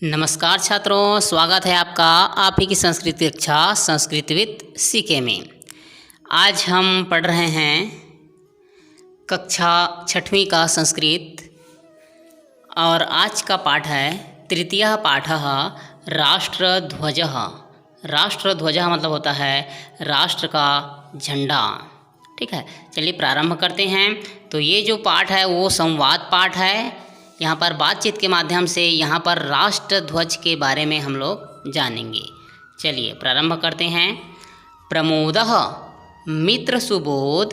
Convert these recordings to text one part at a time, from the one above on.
नमस्कार छात्रों, स्वागत है आपका आप ही की संस्कृत कक्षा संस्कृत विद सीके में। आज हम पढ़ रहे हैं कक्षा 6वीं का संस्कृत और आज का पाठ है तृतीयः पाठः राष्ट्रध्वजः। राष्ट्रध्वजः मतलब होता है राष्ट्र का झंडा। ठीक है, चलिए प्रारंभ करते हैं। तो ये जो पाठ है वो संवाद पाठ है। यहाँ पर बातचीत के माध्यम से यहाँ पर राष्ट्र ध्वज के बारे में हम लोग जानेंगे। चलिए प्रारंभ करते हैं। प्रमोदः मित्र सुबोध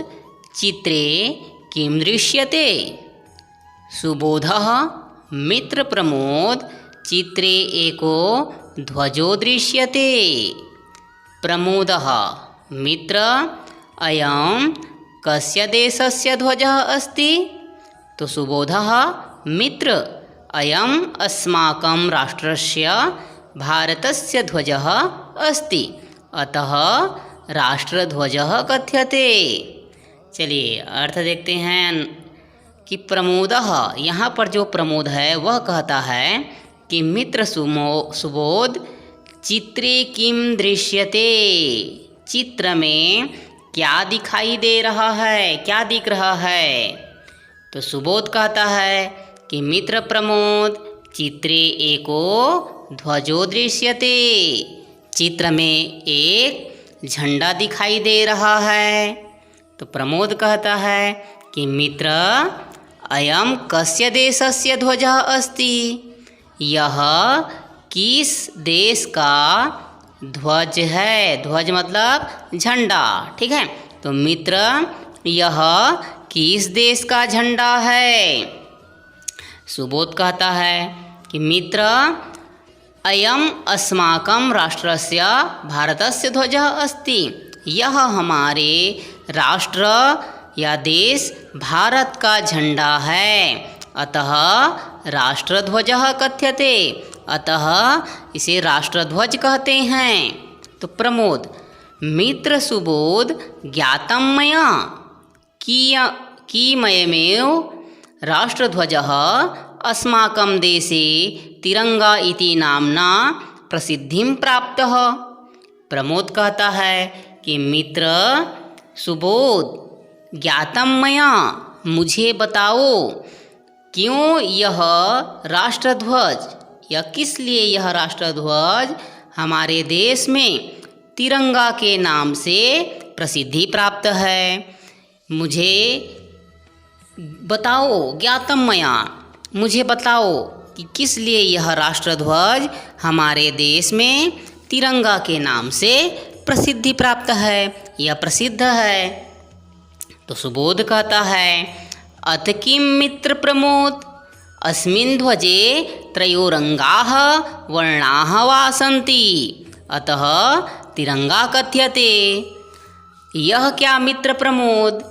चित्रे किं दृश्यते। सुबोधः मित्र प्रमोद चित्रे एको ध्वजो दृश्यते। प्रमोदः मित्र अयं कस्य देशस्य ध्वजः अस्ति। तो सुबोधः मित्र अयम् अस्माकं राष्ट्रस्य भारतस्य ध्वजः अस्ति, अतः राष्ट्रध्वजः कथ्यते। चलिए अर्थ देखते हैं कि प्रमोदः, यहाँ पर जो प्रमोद है वह कहता है कि मित्र सुबोध चित्रे किं दृश्यते। चित्र में क्या दिखाई दे रहा है, क्या दिख रहा है। तो सुबोध कहता है कि मित्र प्रमोद चित्रे एको ध्वजो दृश्यते। चित्र में एक झंडा दिखाई दे रहा है। तो प्रमोद कहता है कि मित्र अयम कस्य देशस्य ध्वजः अस्ति। यह किस देश का ध्वज है। ध्वज मतलब झंडा। ठीक है, तो मित्र यह किस देश का झंडा है। सुबोध कहता है कि मित्र अयम अस्माकं राष्ट्रस्य भारतस्य ध्वजः अस्ति। यह हमारे राष्ट्र या देश भारत का झंडा है, अतः राष्ट्रध्वजः कथ्यते। अतः इसे राष्ट्रध्वज कहते हैं। तो प्रमोद मित्र सुबोध ज्ञातं मया किमयमेव राष्ट्रध्वजः अस्माकं देशे तिरंगा इति नाम्ना प्रसिद्धिं प्राप्तः। प्रमोद कहता है कि मित्र सुबोध ज्ञातं मया, मुझे बताओ क्यों यह राष्ट्रध्वज या किस लिए यह राष्ट्रध्वज हमारे देश में तिरंगा के नाम से प्रसिद्धि प्राप्त है। मुझे बताओ, ज्ञातम मया, मुझे बताओ कि किस लिए यह राष्ट्रध्वज हमारे देश में तिरंगा के नाम से प्रसिद्धि प्राप्त है या प्रसिद्ध है। तो सुबोध कहता है अत किं मित्र प्रमोद अस्मिन् ध्वजे त्रयोरंगाः वर्णाः वा सन्ति, अतः तिरंगा कथ्यते। यह क्या मित्र प्रमोद,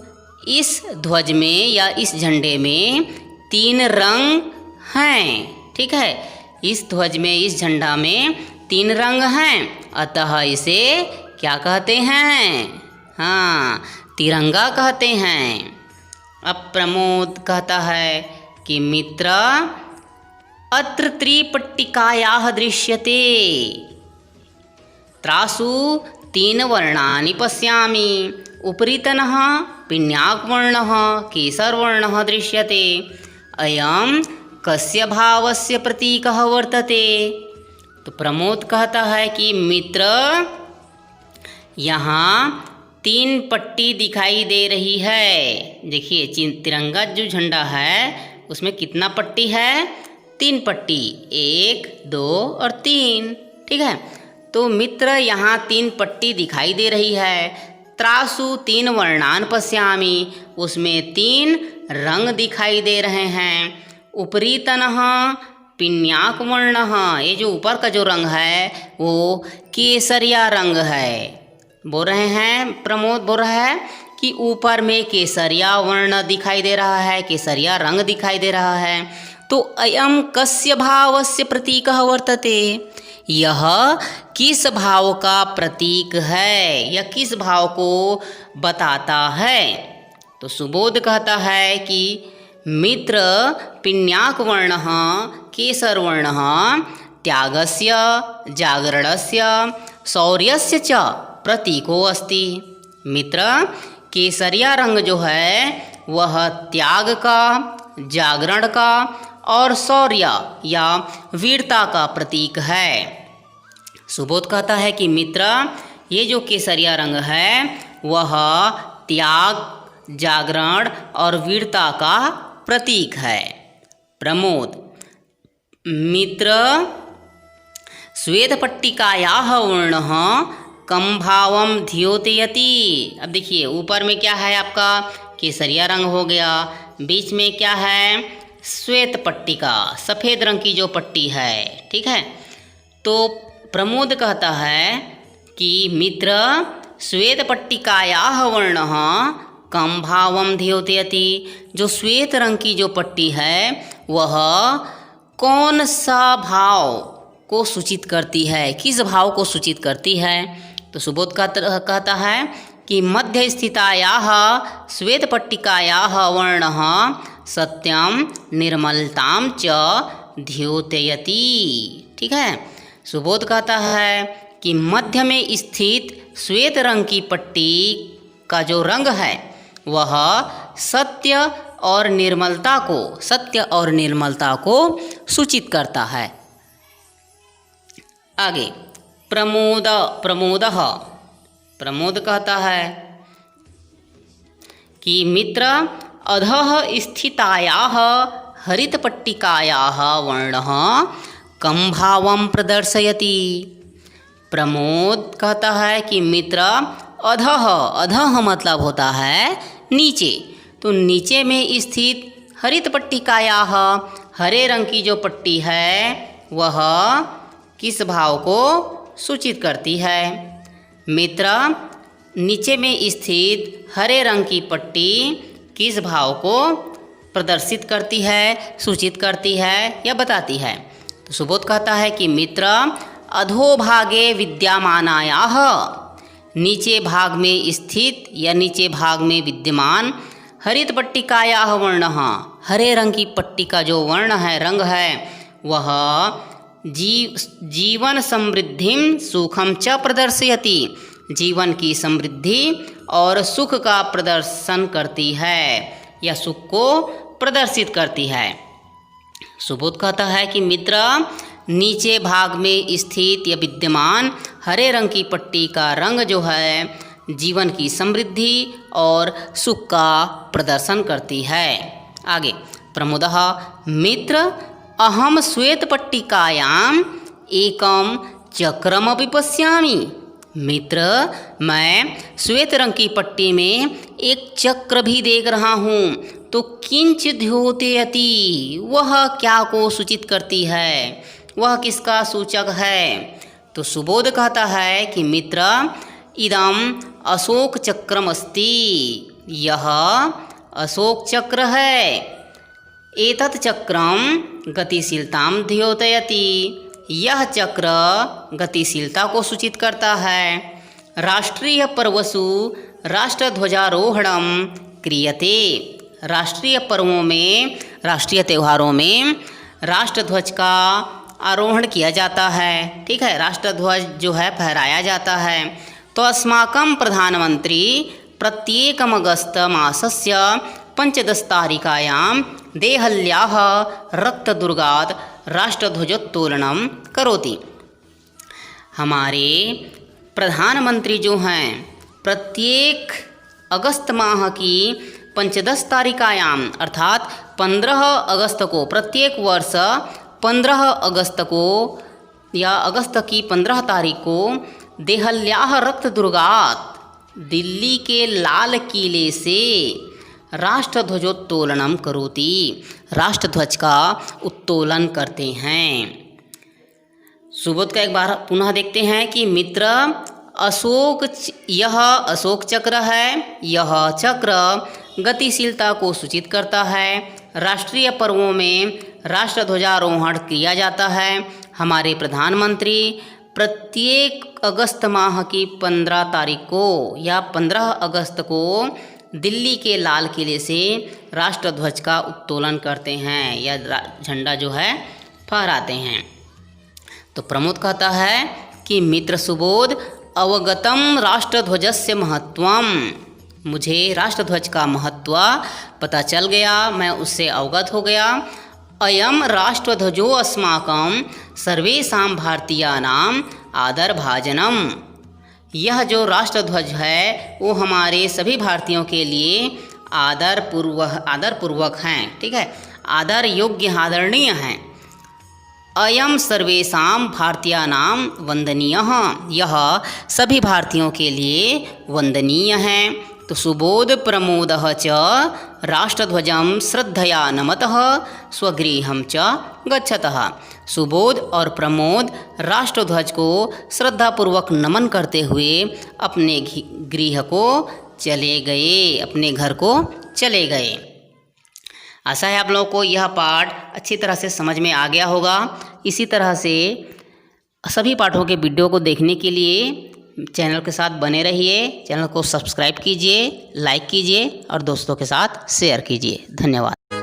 इस ध्वज में या इस झंडे में 3 रंग हैं। ठीक है, इस ध्वज में इस झंडा में 3 रंग हैं, अतः इसे क्या कहते हैं। हाँ, तिरंगा कहते हैं। अब प्रमोद कहता है कि मित्र अत्र त्रिपट्टिकायाः दृश्यते त्रासु 3 वर्णानि पश्यामि। उपरितनः पिन्याकवर्णः केसरवर्णः दृश्यते। अयं कस्य भावस्य प्रतीकः वर्तते। तो प्रमोद कहता है कि मित्र यहाँ 3 पट्टी दिखाई दे रही है। देखिए तिरंगा जो झंडा है उसमें कितना पट्टी है, 3 पट्टी, 1 2 और 3। ठीक है, तो मित्र यहाँ 3 पट्टी दिखाई दे रही है। त्रासु 3 वर्णान पश्यामि, उसमें 3 रंग दिखाई दे रहे हैं। उपरितनः पिन्याक वर्णः, ये जो ऊपर का जो रंग है वो केसरिया रंग है। बोल रहे हैं, प्रमोद बोल रहा है कि ऊपर में केसरिया वर्ण दिखाई दे रहा है, केसरिया रंग दिखाई दे रहा है। तो अयम कस्य भावस्य प्रतीकः वर्तते। यह किस भाव का प्रतीक है या किस भाव को बताता है। तो सुबोध कहता है कि मित्र पिन्याक वर्णः केसर वर्णः त्यागस्य जागरणस्य शौर्यस्य च प्रतीको अस्ति। मित्र, केसरिया रंग जो है वह त्याग का, जागरण का और शौर्य या वीरता का प्रतीक है। सुबोध कहता है कि मित्र, ये जो केसरिया रंग है वह त्याग, जागरण और वीरता का प्रतीक है। प्रमोद, मित्र, श्वेतपट्टिकायाः वर्णः कम भावम द्योतयति। अब देखिए ऊपर में क्या है आपका केसरिया रंग हो गया, बीच में क्या है श्वेत पट्टिका, सफ़ेद रंग की जो पट्टी है, ठीक है। तो प्रमोद कहता है कि मित्र, श्वेत पट्टिकायाः वर्णः कम भावम द्योतयति। जो श्वेत रंग की जो पट्टी है वह कौन सा भाव को सूचित करती है, किस भाव को सूचित करती है। तो सुबोध कहता है कि मध्य स्थितायाः श्वेतपट्टिकायाः वर्णः सत्यम निर्मलतां च द्योतयति। ठीक है, सुबोध कहता है कि मध्य में स्थित श्वेत रंग की पट्टी का जो रंग है वह सत्य और निर्मलता को सूचित करता है। आगे प्रमोद कहता है कि मित्र, अधः स्थितायाः हरितपट्टिकायाः वर्णः कम भावं प्रदर्शयति। प्रमोद कहता है कि मित्र, अधः मतलब होता है नीचे, तो नीचे में स्थित हरित पट्टिकायाः हरे रंग की जो पट्टी है वह किस भाव को सूचित करती है। मित्र, नीचे में स्थित हरे रंग की पट्टी किस भाव को प्रदर्शित करती है, सूचित करती है या बताती है। तो सुबोध कहता है कि मित्र, अधोभागे विद्यमानायाः, नीचे भाग में स्थित या नीचे भाग में विद्यमान हरित पट्टिकायाः वर्णः, हरे रंग की पट्टी का जो वर्ण है, रंग है, वह जीवन समृद्धिं सुखम च प्रदर्शयति, जीवन की समृद्धि और सुख का प्रदर्शन करती है या सुख को प्रदर्शित करती है। सुबोध कहता है कि मित्र, नीचे भाग में स्थित या विद्यमान हरे रंग की पट्टी का रंग जो है जीवन की समृद्धि और सुख का प्रदर्शन करती है। आगे प्रमोदः, मित्र, अहम श्वेत पट्टिकायाम एकम चक्रमपि पश्यामि। मित्र, मैं श्वेत रंग की पट्टी में एक चक्र भी देख रहा हूँ। तो किंच द्योतयति, वह क्या को सूचित करती है, वह किसका सूचक है। तो सुबोध कहता है कि मित्र, इदम अशोक चक्रम अस्ति, यह अशोक चक्र है। एतत् चक्रम गतिशीलतां द्योतयति, यह चक्र गतिशीलता को सूचित करता है। राष्ट्रीय पर्वसु राष्ट्रध्वजारोहणम क्रियते, राष्ट्रीय पर्वों में, राष्ट्रीय त्योहारों में राष्ट्रध्वज का आरोहण किया जाता है। ठीक है, राष्ट्रध्वज जो है फहराया जाता है। तो अस्माकं प्रधानमंत्री प्रत्येकम अगस्त मासस्य 15 तारिकायां देहल्याः रक्तदुर्गात् राष्ट्रध्वजोत्तोलनं करोति। हमारे प्रधानमंत्री जो हैं प्रत्येक अगस्त माह की 15 तारिकायाम अर्थात 15 अगस्त को, प्रत्येक वर्ष 15 अगस्त को या अगस्त की 15 तारीख को देहल्याः रक्तदुर्गात्, दिल्ली के लाल किले से राष्ट्रध्वजोत्तोलनम करोति, राष्ट्रध्वज का उत्तोलन करते हैं। सुबोध का एक बार पुनः देखते हैं कि मित्र, यह अशोक चक्र है, यह चक्र गतिशीलता को सूचित करता है। राष्ट्रीय पर्वों में राष्ट्रध्वजारोहण किया जाता है। हमारे प्रधानमंत्री प्रत्येक अगस्त माह की 15 तारीख को या 15 अगस्त को दिल्ली के लाल किले से राष्ट्रध्वज का उत्तोलन करते हैं या झंडा जो है फहराते हैं। तो प्रमोद कहता है कि मित्र सुबोध अवगतम राष्ट्रध्वजस्य महत्वम, मुझे राष्ट्रध्वज का महत्व पता चल गया, मैं उससे अवगत हो गया। अयम राष्ट्रध्वजो अस्माकं सर्वेषां भारतीयानां आदरभाजनम, यह जो राष्ट्रध्वज है वो हमारे सभी भारतीयों के लिए आदरपूर्वक हैं, ठीक है, आदर योग्य आदरणीय हैं। अयम सर्वेषां भारतीयानां वंदनीयः, यह सभी भारतीयों के लिए वंदनीय है। तो सुबोध प्रमोदः च राष्ट्रध्वजं श्रद्धया नमतः स्वगृहं च गच्छतः। सुबोध और प्रमोद राष्ट्रध्वज को श्रद्धापूर्वक नमन करते हुए अपने गृह को चले गए, अपने घर को चले गए। आशा है आप लोगों को यह पाठ अच्छी तरह से समझ में आ गया होगा। इसी तरह से सभी पाठों के वीडियो को देखने के लिए चैनल के साथ बने रहिए। चैनल को सब्सक्राइब कीजिए, लाइक कीजिए और दोस्तों के साथ शेयर कीजिए। धन्यवाद।